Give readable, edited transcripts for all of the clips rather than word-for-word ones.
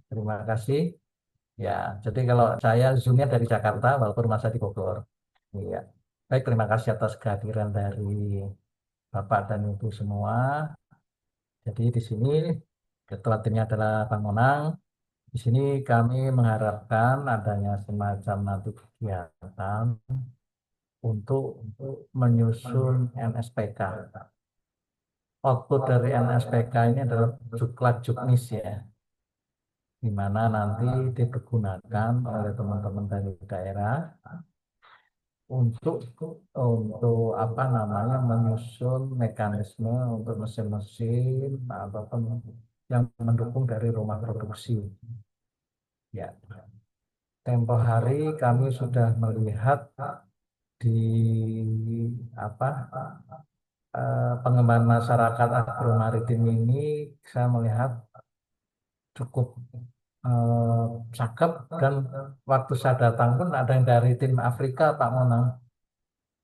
Terima kasih. Ya, jadi kalau saya Zoom-nya dari Jakarta, walaupun rumah saya di Bogor. Iya. Baik, terima kasih atas kehadiran dari Bapak dan Ibu semua. Jadi di sini ketua timnya adalah Bang Monang. Di sini kami mengharapkan adanya semacam nanti kegiatan untuk menyusun NSPK. Output dari NSPK ini adalah juklak juknis ya, di mana nanti dipergunakan oleh teman-teman dari daerah untuk apa namanya menyusun mekanisme untuk mesin-mesin ataupun yang mendukung dari rumah produksi. Ya, tempo hari kami sudah melihat di apa pengembangan masyarakat agromaritim ini, saya melihat cukup eh, cakep dan waktu saya datang pun ada yang dari tim Afrika Pak Monang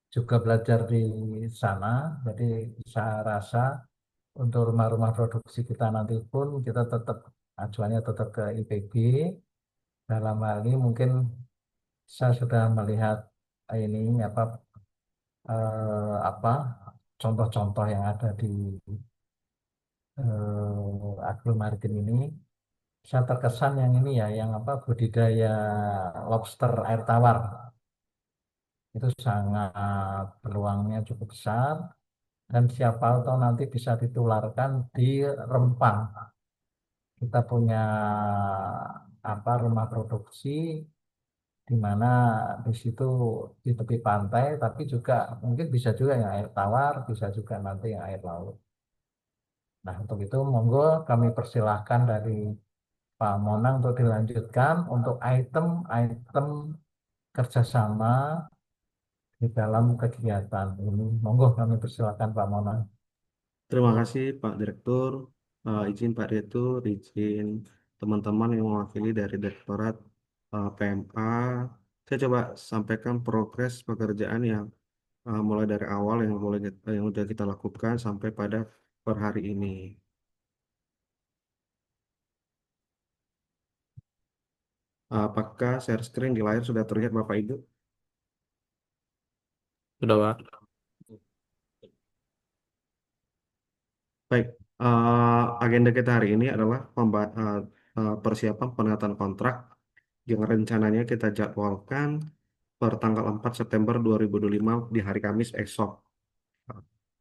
juga belajar di sana. Jadi saya rasa untuk rumah-rumah produksi kita nanti pun kita tetap acuannya tetap ke IPB. Dalam hal ini mungkin saya sudah melihat ini apa contoh-contoh yang ada di agromaritim ini. Saya terkesan yang ini ya, yang apa budidaya lobster air tawar itu sangat peluangnya cukup besar dan siapa tahu nanti bisa ditularkan di Rempang. Kita punya apa rumah produksi di mana di situ di tepi pantai, tapi juga mungkin bisa juga yang air tawar, bisa juga nanti yang air laut. Nah, untuk itu monggo kami persilahkan dari Pak Monang untuk dilanjutkan untuk item-item kerjasama di dalam kegiatan ini. Monggo kami persilakan Pak Monang. Terima kasih Pak Direktur. Izin Pak Direktur, izin teman-teman yang mewakili dari Direktorat PMA. Saya coba sampaikan progres pekerjaan yang mulai dari awal yang sudah kita lakukan sampai pada per hari ini. Apakah share screen di layar sudah terlihat Bapak Ibu? Sudah, Pak. Baik, agenda kita hari ini adalah persiapan penandatanganan kontrak yang rencananya kita jadwalkan per tanggal 4 September 2025 di hari Kamis esok.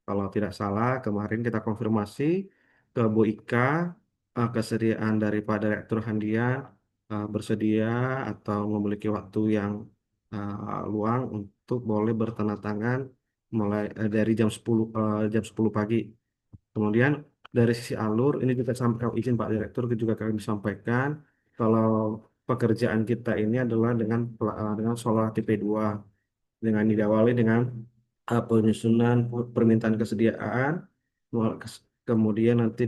Kalau tidak salah, kemarin kita konfirmasi ke Bu Ika, kesediaan dari Pak Direktur Handian bersedia atau memiliki waktu yang luang untuk boleh bertanda tangan mulai dari jam 10 pagi. Kemudian dari sisi alur, ini juga sampai izin Pak Direktur juga kami sampaikan kalau pekerjaan kita ini adalah dengan solar TP2 dengan diawali dengan penyusunan permintaan kesediaan, kemudian nanti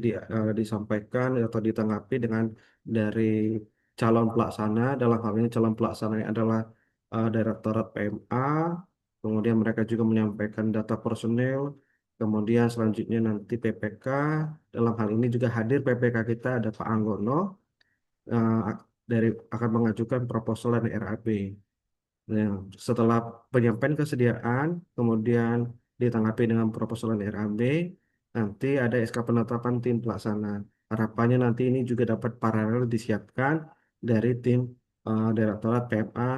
disampaikan atau ditanggapi dengan dari calon pelaksana, dalam hal ini calon pelaksana adalah Direktorat PMA, kemudian mereka juga menyampaikan data personel, kemudian selanjutnya nanti PPK, dalam hal ini juga hadir PPK kita ada Pak Anggono, eh, dari akan mengajukan proposal dan RAB. Nah, setelah penyampaian kesediaan, kemudian ditanggapi dengan proposalan RAB, nanti ada SK penetapan tim pelaksana. Harapannya nanti ini juga dapat paralel disiapkan dari tim Direktorat PMA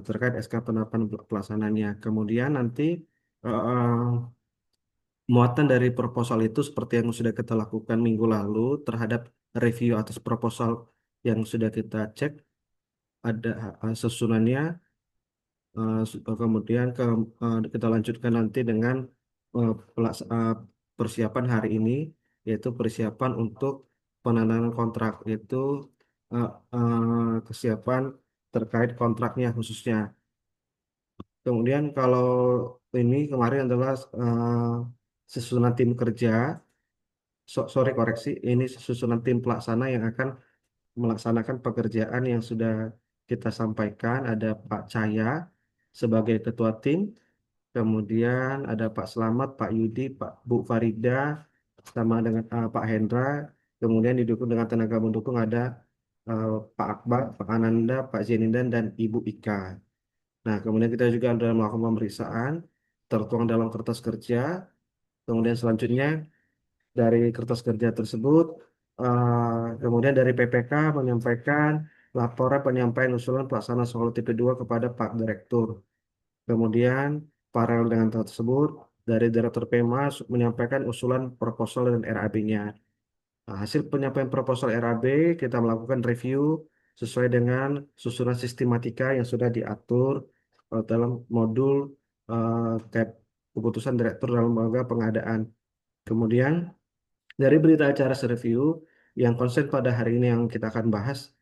terkait SK penetapan pelaksananya. Kemudian nanti eh, muatan dari proposal itu seperti yang sudah kita lakukan minggu lalu terhadap review atas proposal yang sudah kita cek, ada susunannya. Kemudian kita lanjutkan nanti dengan eh, persiapan hari ini, yaitu persiapan untuk penandatanganan kontrak, yaitu kesiapan terkait kontraknya khususnya. Kemudian kalau ini kemarin adalah susunan tim kerja, sorry koreksi, ini susunan tim pelaksana yang akan melaksanakan pekerjaan yang sudah kita sampaikan. Ada Pak Cahya sebagai ketua tim, kemudian ada Pak Slamet, Pak Yudi, Bu Farida, sama dengan Pak Hendra. Kemudian didukung dengan tenaga mendukung ada Pak Akbar, Pak Ananda, Pak Zainuddin, dan Ibu Ika. Nah, kemudian kita juga sudah melakukan pemeriksaan, tertuang dalam kertas kerja. Kemudian selanjutnya dari kertas kerja tersebut, kemudian dari PPK menyampaikan laporan penyampaian usulan pelaksana sekolah tipe 2 kepada Pak Direktur. Kemudian paralel dengan tersebut, dari Direktur PMA menyampaikan usulan proposal dan RAB-nya. Nah, hasil penyampaian proposal RAB, kita melakukan review sesuai dengan susunan sistematika yang sudah diatur dalam modul tab keputusan Direktur dalam lembaga pengadaan. Kemudian, dari berita acara review, yang konsen pada hari ini yang kita akan bahas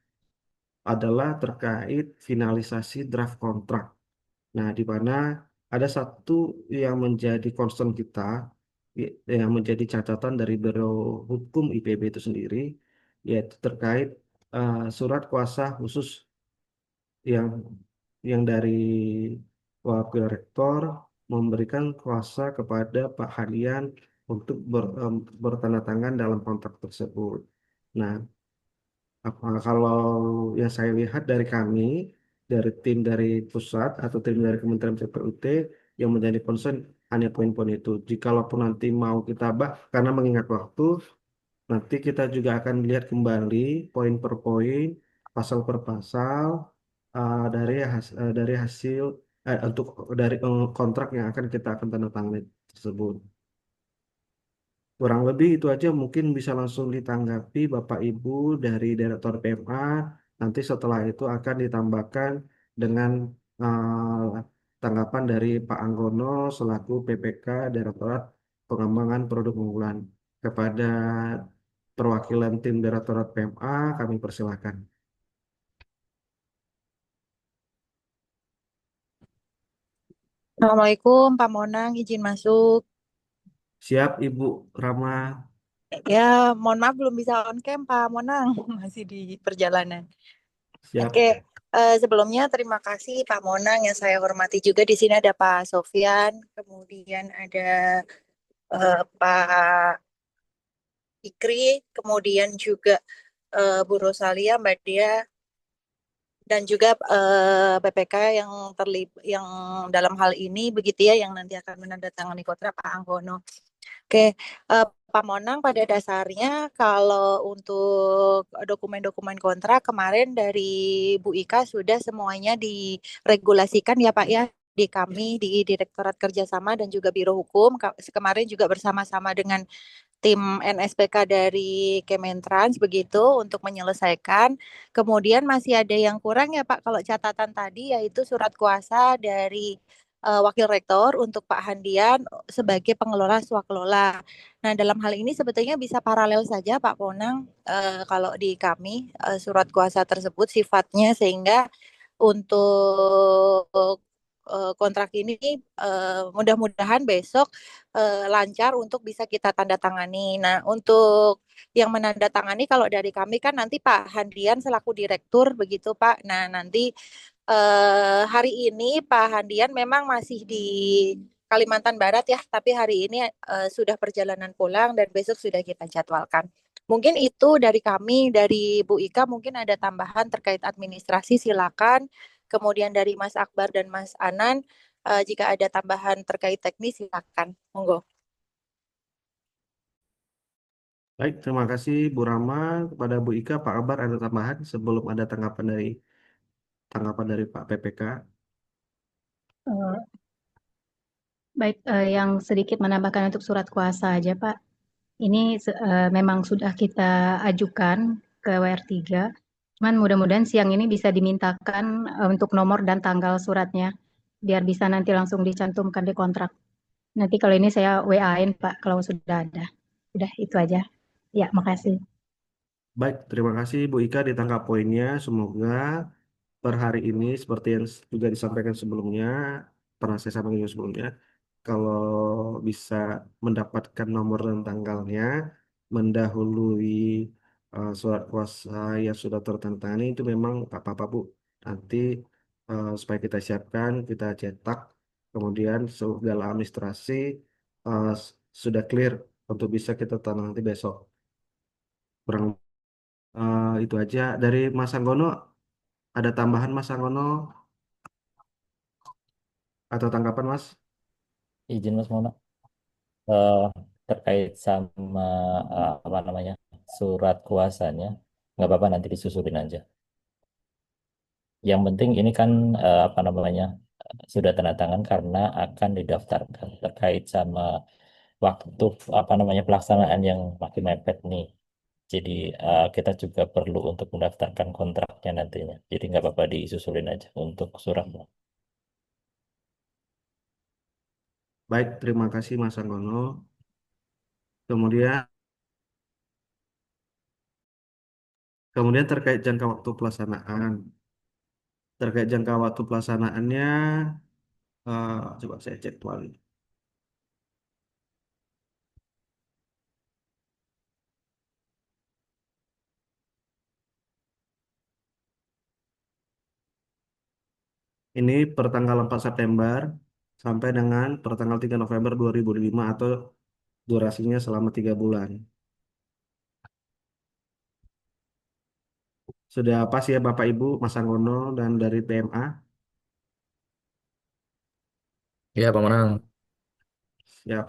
adalah terkait finalisasi draft kontrak. Nah, di mana ada satu yang menjadi concern kita, yang menjadi catatan dari Biro Hukum IPB itu sendiri, yaitu terkait surat kuasa khusus yang dari Wakil Rektor memberikan kuasa kepada Pak Hadian untuk bertanda tangan dalam kontrak tersebut. Nah, kalau yang saya lihat dari kami, dari tim dari pusat atau tim dari Kementerian PPUT yang menjadi concern hanya poin-poin itu. Jikalaupun nanti mau kita karena mengingat waktu, nanti kita juga akan lihat kembali poin per poin, pasal per pasal dari hasil untuk dari kontrak yang akan kita akan tanda tangani tersebut. Kurang lebih itu aja, mungkin bisa langsung ditanggapi Bapak Ibu dari Direktur PMA. Nanti setelah itu akan ditambahkan dengan tanggapan dari Pak Anggono selaku PPK Direktorat Pengembangan Produk Unggulan. Kepada perwakilan tim Direktorat PMA, kami persilahkan. Assalamualaikum, Pak Monang, izin masuk. Siap, Ibu Rama. Ya, mohon maaf belum bisa on cam, Pak Monang, masih di perjalanan. Oke, Siap. sebelumnya terima kasih Pak Monang yang saya hormati juga. Di sini ada Pak Sofyan, kemudian ada Pak Ikri, kemudian juga Bu Rosalia, Mbak Dia, dan juga PPK yang terlibat yang dalam hal ini begitu ya, yang nanti akan menandatangani kontrak Pak Anggono. Oke, Pak Monang, pada dasarnya kalau untuk dokumen-dokumen kontrak kemarin dari Bu Ika sudah semuanya diregulasikan ya Pak ya, di kami di Direktorat Kerjasama dan juga Biro Hukum. Kemarin juga bersama-sama dengan tim NSPK dari Kementrans begitu untuk menyelesaikan. Kemudian masih ada yang kurang ya Pak, kalau catatan tadi yaitu surat kuasa dari Wakil Rektor untuk Pak Handian sebagai pengelola swakelola. Nah, dalam hal ini sebetulnya bisa paralel saja Pak Ponang, kalau di kami surat kuasa tersebut sifatnya sehingga untuk kontrak ini mudah-mudahan besok lancar untuk bisa kita tanda tangani. Nah, untuk yang menandatangani kalau dari kami kan nanti Pak Handian selaku direktur begitu Pak. Nah, nanti hari ini Pak Handian memang masih di Kalimantan Barat ya, tapi hari ini sudah perjalanan pulang dan besok sudah kita jadwalkan. Mungkin itu dari kami, dari Bu Ika mungkin ada tambahan terkait administrasi silakan. Kemudian dari Mas Akbar dan Mas Anan, jika ada tambahan terkait teknis silakan. Monggo. Baik, terima kasih Bu Rama. Kepada Bu Ika, Pak Kabar ada tambahan sebelum ada tanggapan dari Pak PPK. Eh, Baik, yang sedikit menambahkan untuk surat kuasa aja, Pak. Ini memang sudah kita ajukan ke WR3. Cuman mudah-mudahan siang ini bisa dimintakan untuk nomor dan tanggal suratnya, biar bisa nanti langsung dicantumkan di kontrak. Nanti kalau ini saya WA-in, Pak, kalau sudah ada. Udah, itu aja. Ya, makasih. Baik, terima kasih Bu Ika ditangkap poinnya. Semoga per hari ini seperti yang juga disampaikan sebelumnya, pernah saya sampaikan juga sebelumnya, kalau bisa mendapatkan nomor dan tanggalnya mendahului surat kuasa yang sudah tertangani itu memang tak apa-apa Bu. Nanti supaya kita siapkan, kita cetak, kemudian segala administrasi eh, sudah clear untuk bisa kita tanam nanti besok. Kurang itu aja dari Mas Anggono. Ada tambahan Mas Anggono atau tanggapan Mas? Izin Mas Mona, eh, terkait sama apa namanya surat kuasanya, nggak apa-apa nanti disusulin aja. Yang penting ini kan apa namanya sudah tanda tangan karena akan didaftarkan terkait sama waktu apa namanya pelaksanaan yang makin mepet nih. Jadi kita juga perlu untuk mendaftarkan kontraknya nantinya. Jadi nggak apa-apa disusulin aja untuk suratnya. Baik, terima kasih Mas Anggono. Kemudian kemudian terkait jangka waktu pelaksanaan. Terkait jangka waktu pelaksanaannya, coba saya cek kembali. Ini pertanggal 4 September sampai dengan pertanggal 3 November 2005 atau durasinya selama 3 bulan. Sudah pas ya Bapak Ibu, Mas Anggono dan dari PMA? Iya, Pak Manang. Siap.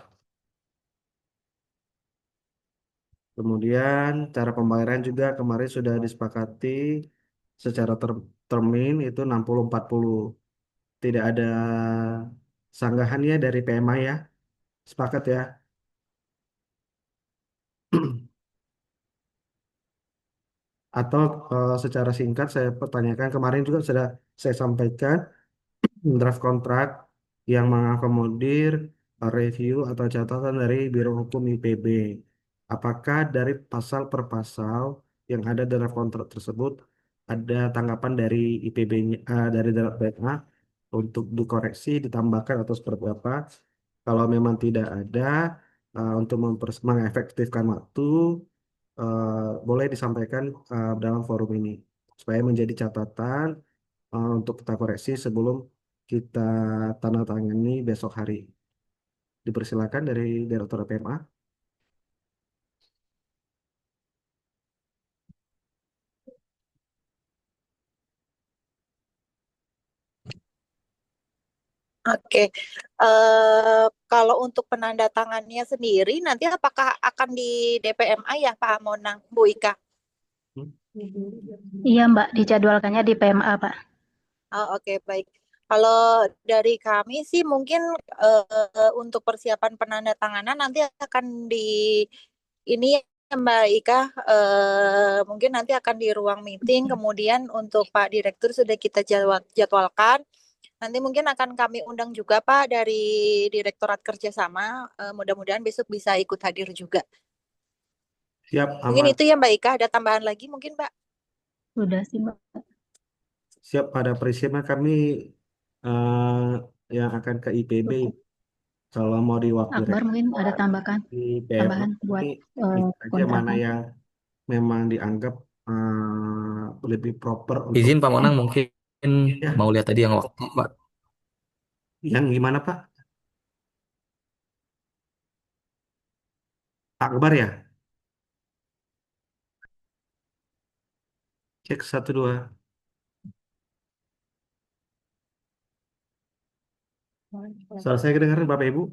Kemudian cara pembayaran juga kemarin sudah disepakati secara termin itu 60-40. Tidak ada sanggahannya dari PMA ya. Sepakat ya. Atau secara singkat saya pertanyakan kemarin juga sudah saya sampaikan draft kontrak yang mengakomodir review atau catatan dari Biro Hukum IPB. Apakah dari pasal per pasal yang ada dalam kontrak tersebut ada tanggapan dari IPB-nya, dari draft BMA untuk dikoreksi, ditambahkan atau seperti apa? Kalau memang tidak ada, untuk mengefektifkan waktu, boleh disampaikan dalam forum ini supaya menjadi catatan untuk kita koreksi sebelum kita tanda tangani besok hari. Dipersilakan dari Direktur PMA. Oke, kalau untuk penandatangannya sendiri nanti apakah akan di DPMA ya Pak Monang, Bu Ika? Hmm? Iya, Mbak, dijadwalkannya di PMA, Pak. Oh, oke, baik. Kalau dari kami sih mungkin untuk persiapan penandatanganan nanti akan di ini ya Mbak Ika, mungkin nanti akan di ruang meeting. Kemudian untuk Pak Direktur sudah kita jadwalkan. Nanti mungkin akan kami undang juga Pak dari Direktorat Kerjasama. Mudah-mudahan besok bisa ikut hadir juga. Siap, Mungkin aman. itu ya Mbak Ika. Ada tambahan lagi mungkin Mbak? Sudah sih, Mbak. Siap pada prinsipnya kami yang akan ke IPB. Kalau mau diwakili Akbar mungkin ada tambahan di PMA tambahan buat ini bisa aja mana kontraknya. yang memang dianggap lebih proper untuk Izin Pak Manang mungkin ya. mau lihat tadi yang waktu, Pak. Yang gimana Pak? Pak Akbar ya? Cek 1 2. Selesai kedengaran Bapak Ibu?